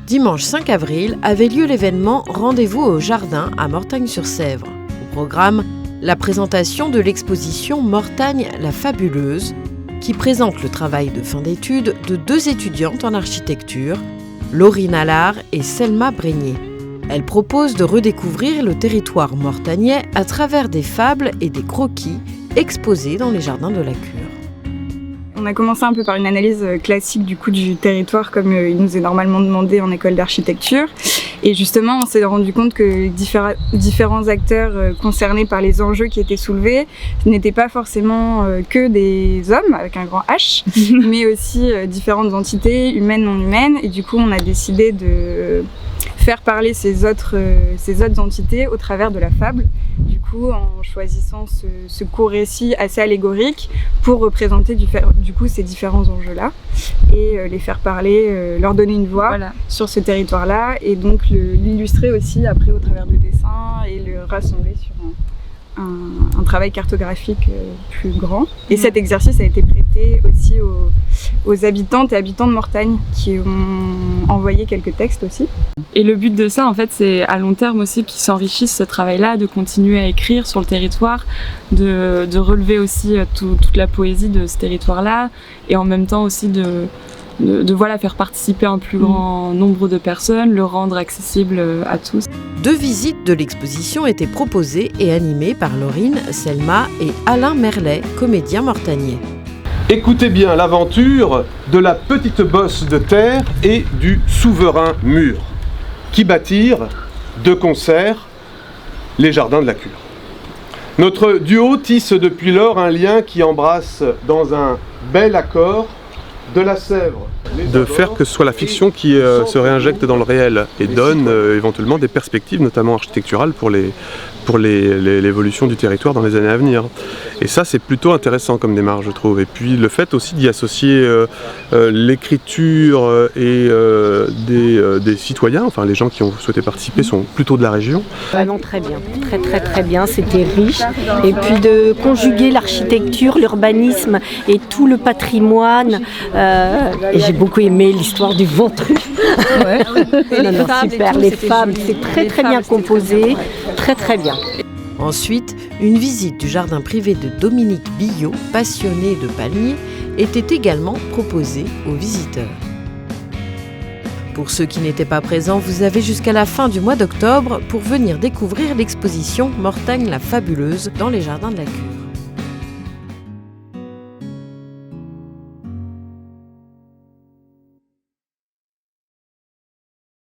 Dimanche 5 avril avait lieu l'événement Rendez-vous au jardin à Mortagne-sur-Sèvre. Au programme, la présentation de l'exposition Mortagne la fabuleuse, qui présente le travail de fin d'études de 2 étudiantes en architecture, Laurine Allard et Selma Brégnier. Elle propose de redécouvrir le territoire mortagnais à travers des fables et des croquis exposés dans les jardins de la Cure. On a commencé un peu par une analyse classique du territoire comme il nous est normalement demandé en école d'architecture. Et justement, on s'est rendu compte que différents acteurs concernés par les enjeux qui étaient soulevés n'étaient pas forcément que des hommes avec un grand H, mais aussi différentes entités humaines, non humaines. Et du coup, on a décidé de faire parler ces autres entités au travers de la fable, du coup en choisissant ce court récit assez allégorique pour représenter du coup ces différents enjeux-là et les faire parler, leur donner une voix sur ce territoire-là et donc l'illustrer aussi après au travers de dessins et le rassembler sur un travail cartographique plus grand. Et cet exercice a été prêté aussi aux habitantes et habitants de Mortagne qui ont envoyé quelques textes aussi. Et le but de ça, en fait, c'est à long terme aussi qu'ils s'enrichissent ce travail-là, de continuer à écrire sur le territoire, de relever aussi toute la poésie de ce territoire-là et en même temps aussi de faire participer un plus grand nombre de personnes, le rendre accessible à tous. 2 visites de l'exposition étaient proposées et animées par Laurine, Selma et Alain Merlet, comédien mortagnais. Écoutez bien l'aventure de la petite bosse de terre et du souverain mur, qui bâtirent de concert les jardins de la Cure. Notre duo tisse depuis lors un lien qui embrasse dans un bel accord de la Sèvre. De faire que ce soit la fiction qui se réinjecte dans le réel et donne éventuellement des perspectives, notamment architecturales, pour l'évolution du territoire dans les années à venir. Et ça, c'est plutôt intéressant comme démarche, je trouve. Et puis le fait aussi d'y associer l'écriture et des citoyens, enfin les gens qui ont souhaité participer sont plutôt de la région. Vraiment très bien, très bien, c'était riche. Et puis de conjuguer l'architecture, l'urbanisme et tout le patrimoine. Et j'ai beaucoup aimé l'histoire du Ventru. Super, les fables, c'est très bien composé, très bien. Ensuite, une visite du jardin privé de Dominique Billot, passionné de palmiers, était également proposée aux visiteurs. Pour ceux qui n'étaient pas présents, vous avez jusqu'à la fin du mois d'octobre pour venir découvrir l'exposition Mortagne la fabuleuse dans les jardins de la Cure.